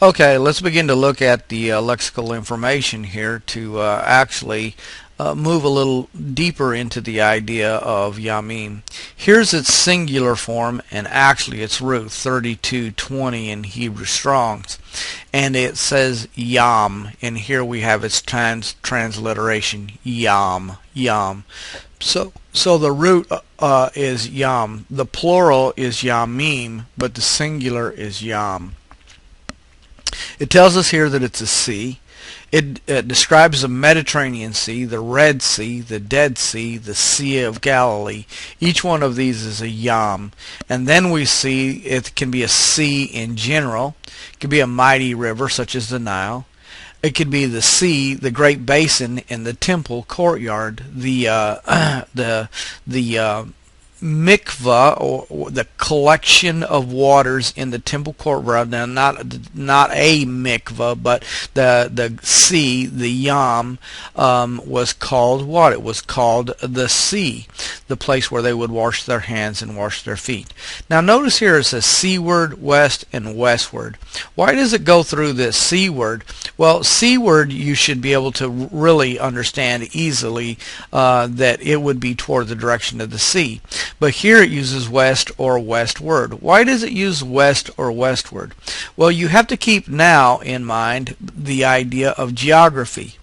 Okay, let's begin to look at the lexical information here to actually move a little deeper into the idea of Yamim. Here's its singular form and actually its root, 3220 in Hebrew Strong's. And it says Yam, and here we have its transliteration, Yam, Yam. So the root is Yam. The plural is Yamim, but the singular is Yam. It tells us here that it's a sea. It describes the Mediterranean Sea, the Red Sea, the Dead Sea, the Sea of Galilee. Each one of these is a Yam. And then we see it can be a sea in general. It could be a mighty river such as the Nile. It could be the sea, the great basin in the temple courtyard, the mikvah, or the collection of waters in the temple courtyard. Now, not a mikvah, but the sea, the Yam, was called what? It was called the sea, the place where they would wash their hands and wash their feet. Now, notice here it says seaward, west, and westward. Why does it go through this seaward? Well, seaward you should be able to really understand easily that it would be toward the direction of the sea. But here it uses west or westward. Why does it use west or westward? Well, you have to keep now in mind the idea of geography.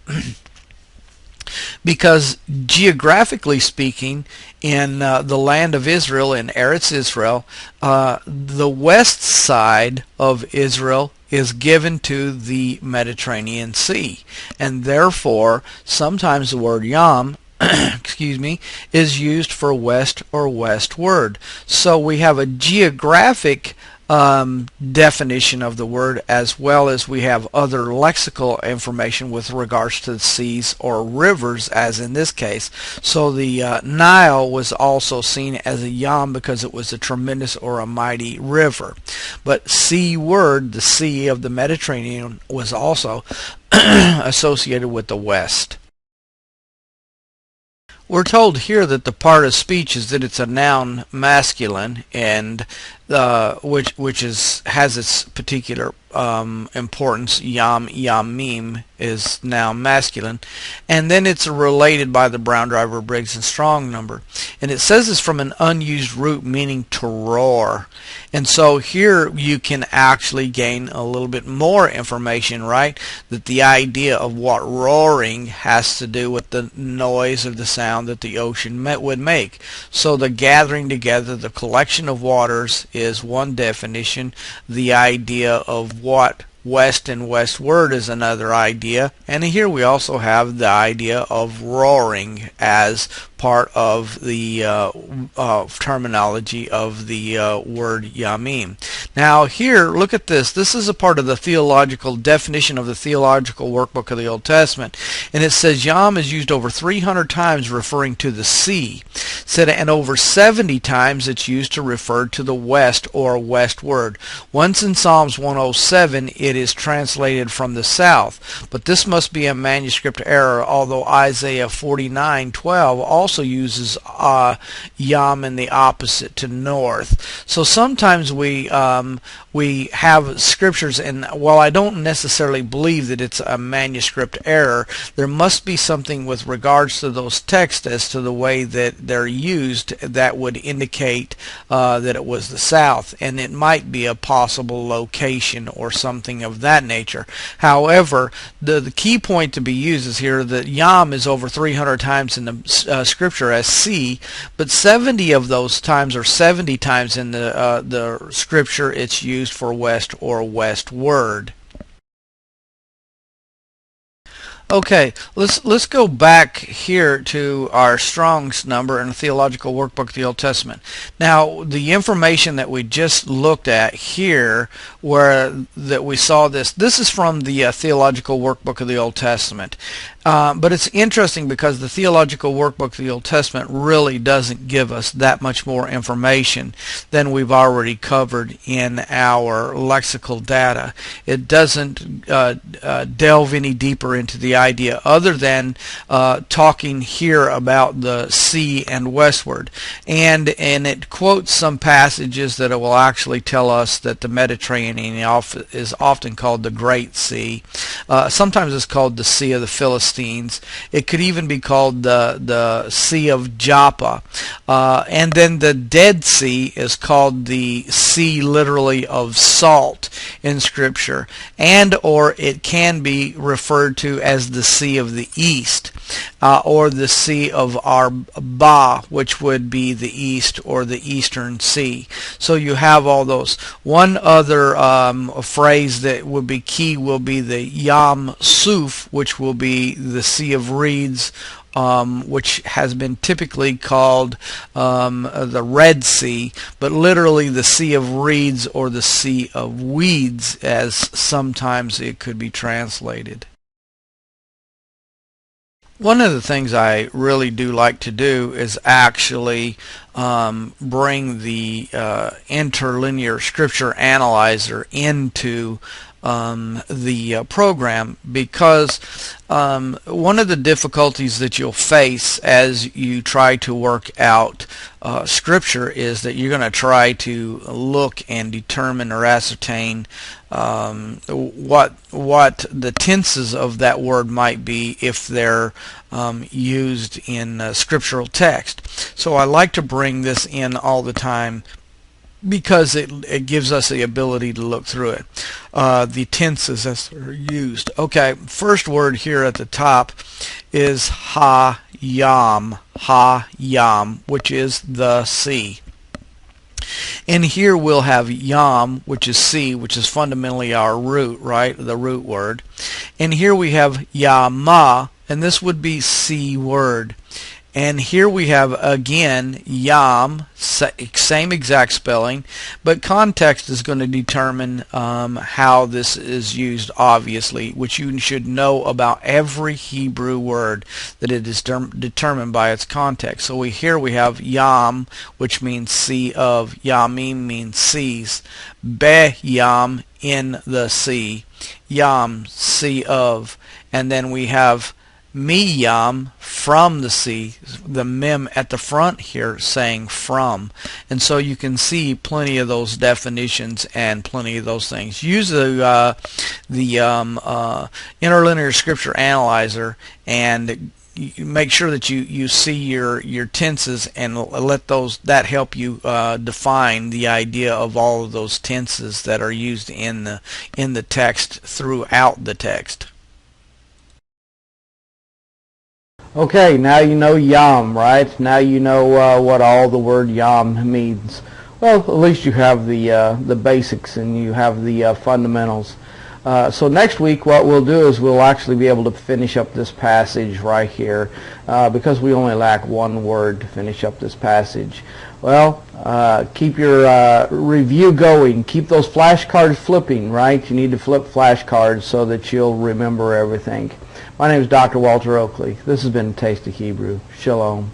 Because geographically speaking, in the land of Israel, in Eretz Israel, the west side of Israel is given to the Mediterranean Sea. And therefore, sometimes the word Yam excuse me, is used for west or westward. So we have a geographic definition of the word, as well as we have other lexical information with regards to the seas or rivers, as in this case. So the Nile was also seen as a Yam because it was a tremendous or a mighty river. But seaward, the sea of the Mediterranean, was also associated with the west. We're told here that the part of speech is that it's a noun masculine, and which has its particular importance. Yamim is now masculine, and then it's related by the Brown Driver Briggs and Strong number, and it says it's from an unused root meaning to roar. And so here you can actually gain a little bit more information, right? That the idea of what roaring has to do with the noise of the sound that the ocean would make. So the gathering together, the collection of waters is one definition. The idea of what west and westward is another idea. And here we also have the idea of roaring as part of the terminology of the word Yamim. Now here, look at this. This is a part of the theological definition of the Theological Workbook of the Old Testament. And it says Yam is used over 300 times referring to the sea. And over 70 times it's used to refer to the west or westward. Once in Psalms 107 it is translated from the south. But this must be a manuscript error, although Isaiah 49:12 also uses Yam in the opposite, to north. So sometimes we have scriptures, and while I don't necessarily believe that it's a manuscript error, there must be something with regards to those texts as to the way that they're used that would indicate that it was the south, and it might be a possible location or something of that nature. However, the key point to be used is here that Yam is over 300 times in the scripture as sea, but 70 of those times, or 70 times in the scripture, it's used for west or westward. Okay, let's go back here to our Strong's number in the Theological Workbook of the Old Testament. Now, the information that we just looked at here, where that we saw this is from the Theological Workbook of the Old Testament. But it's interesting because the Theological Workbook of the Old Testament really doesn't give us that much more information than we've already covered in our lexical data. It doesn't delve any deeper into the idea other than talking here about the sea and westward. And it quotes some passages that it will actually tell us that the Mediterranean is often called the Great Sea. Sometimes it's called the Sea of the Philistines. It could even be called the Sea of Joppa. And then the Dead Sea is called the Sea literally of salt in Scripture. And or it can be referred to as the Sea of the East, or the Sea of Arba, which would be the East or the Eastern Sea. So you have all those. One other phrase that would be key will be the Yam Suf, which will be the Sea of Reeds, which has been typically called the Red Sea, but literally the Sea of Reeds or the Sea of Weeds, as sometimes it could be translated. One of the things I really do like to do is actually bring the interlinear scripture analyzer into the program, because one of the difficulties that you'll face as you try to work out scripture is that you're going to try to look and determine or ascertain what the tenses of that word might be if they're used in scriptural text. So I like to bring this in all the time because it gives us the ability to look through it. The tenses as they're used. Okay, first word here at the top is ha-yam, which is the sea. And here we'll have yam, which is sea, which is fundamentally our root, right? The root word. And here we have yama, and this would be sea word. And here we have again yam, same exact spelling, but context is going to determine how this is used, obviously, which you should know about every Hebrew word, that it is determined by its context. So here we have yam, which means sea of, yamim means seas, be-yam, in the sea, yam, sea of, and then we have miyam, from the sea, the mem at the front here saying from. And so you can see plenty of those definitions and plenty of those things. Use the interlinear scripture analyzer and make sure that you see your tenses and let that help you define the idea of all of those tenses that are used in the text throughout the text. Okay, now you know yam, right? Now you know what all the word yam means. Well, at least you have the basics and you have the fundamentals. So next week what we'll do is we'll actually be able to finish up this passage right here, because we only lack one word to finish up this passage. Well, keep your review going. Keep those flashcards flipping, right? You need to flip flashcards so that you'll remember everything. My name is Dr. Walter Oakley. This has been Taste of Hebrew. Shalom.